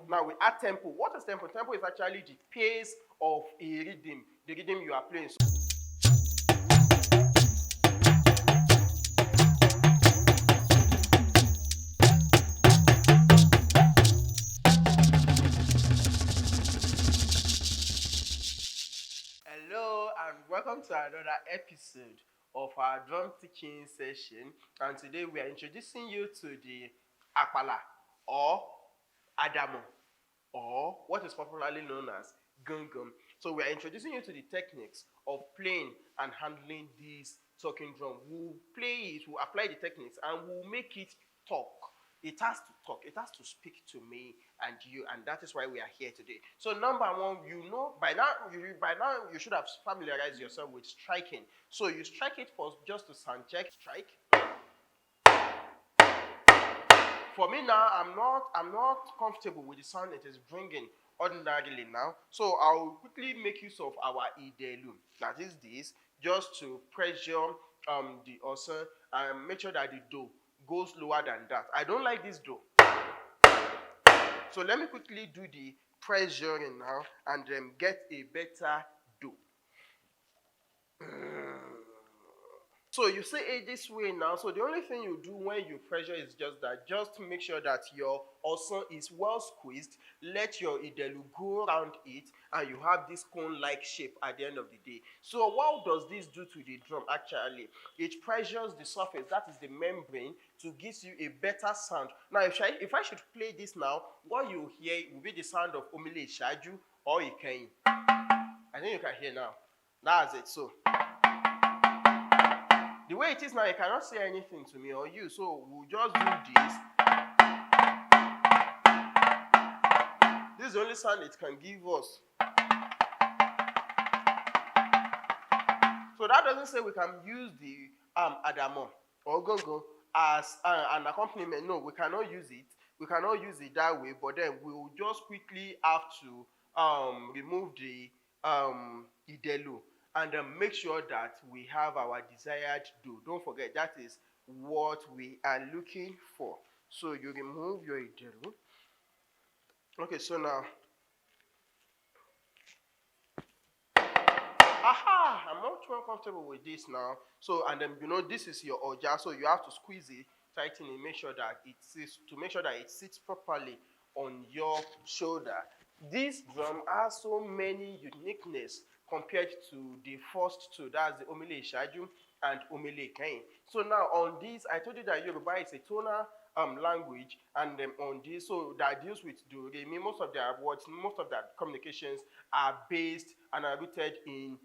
Now we add tempo. What is tempo? Tempo is actually the pace of a rhythm, the rhythm you are playing. Hello and welcome to another episode of our drum teaching session, and today we are introducing you to the Apala or Adamo, or what is popularly known as Gangan. So we are introducing you to the techniques of playing and handling this talking drum. We'll play it, we'll apply the techniques, and we'll make it talk. It has to talk, it has to speak to me and you, and that is why we are here today. So number one, by now you should have familiarized yourself with striking. So you strike it first just to sound check. Strike. For me now, I'm not comfortable with the sound it is bringing ordinarily now. So I'll quickly make use of our idelu. That is this, just to pressure the osun and make sure that the do goes lower than that. I don't like this do. So let me quickly do the pressuring now and get a better do. So you say it this way now. So the only thing you do when you pressure is just to make sure that your osun is well squeezed. Let your idelu go around it, and you have this cone-like shape at the end of the day. So what does this do to the drum actually? It pressures the surface, that is the membrane, to give you a better sound. Now if I should play this now, what you hear will be the sound of omele shaju or ikeyin. I think you can hear now. That's it. So the way it is now, you cannot say anything to me or you, so we'll just do this. This is the only sound it can give us. So that doesn't say we can use the Adamo or Gangan as an accompaniment. No, we cannot use it. We cannot use it that way, but then we'll just quickly have to remove the idelu and make sure that we have our desired do. Don't forget, that is what we are looking for. So you remove your idelu. Okay, so now, I'm much more comfortable with this now. So, and then this is your oja, so you have to squeeze it, tighten it, make sure that it sits properly on your shoulder. This drum has so many uniqueness compared to the first two, that's the omele shaju and omele kain. So now on this, I told you that Yoruba is a tonal language, and on this, so that deals with do re mi, most of their words, most of their communications are based and are rooted in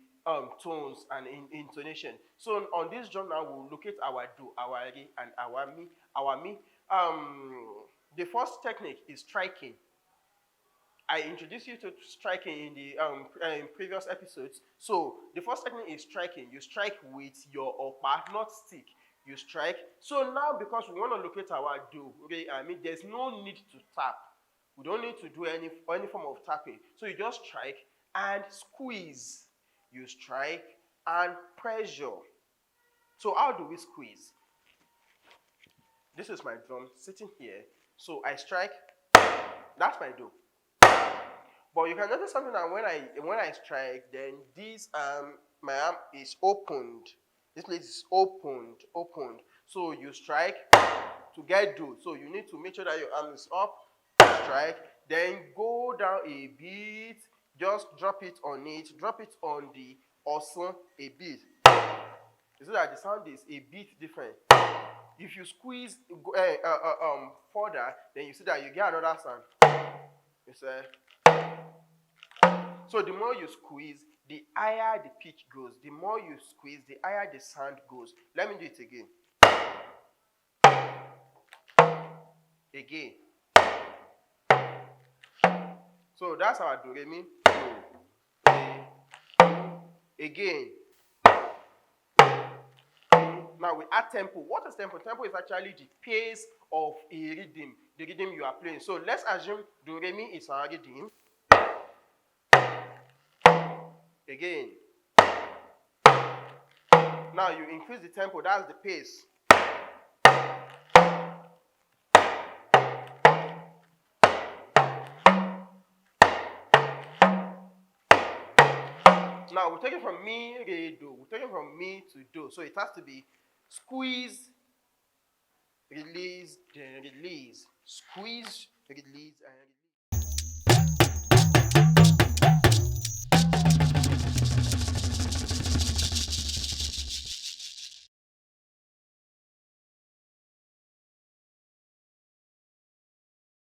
tones and in intonation. So on this drum now, we'll locate our do, our re, and our mi. Our mi. The first technique is striking. I introduced you to striking in the previous episodes. So the first technique is striking. You strike with your opa, not stick. You strike. So now, because we want to locate our do, okay, there's no need to tap. We don't need to do any form of tapping. So you just strike and squeeze. You strike and pressure. So how do we squeeze? This is my drum sitting here. So I strike. That's my do. But you can notice something that when I strike, then this my arm is opened. This place is opened. So you strike to get do. So you need to make sure that your arm is up. Strike, then go down a bit. Just drop it on the osun a bit. You see that the sound is a bit different. If you squeeze further, then you see that you get another sound. You say. So the more you squeeze, the higher the pitch goes. The more you squeeze, the higher the sound goes. Let me do it again. Again. So that's our do re mi. Again. Now we add tempo. What is tempo? Tempo is actually the pace of a rhythm, the rhythm you are playing. So let's assume do re mi is our rhythm. Again. Now you increase the tempo, that's the pace. Now we're taking from mi, re, do. We're taking from mi to do. So it has to be squeeze, release, then release. Squeeze, release, and release.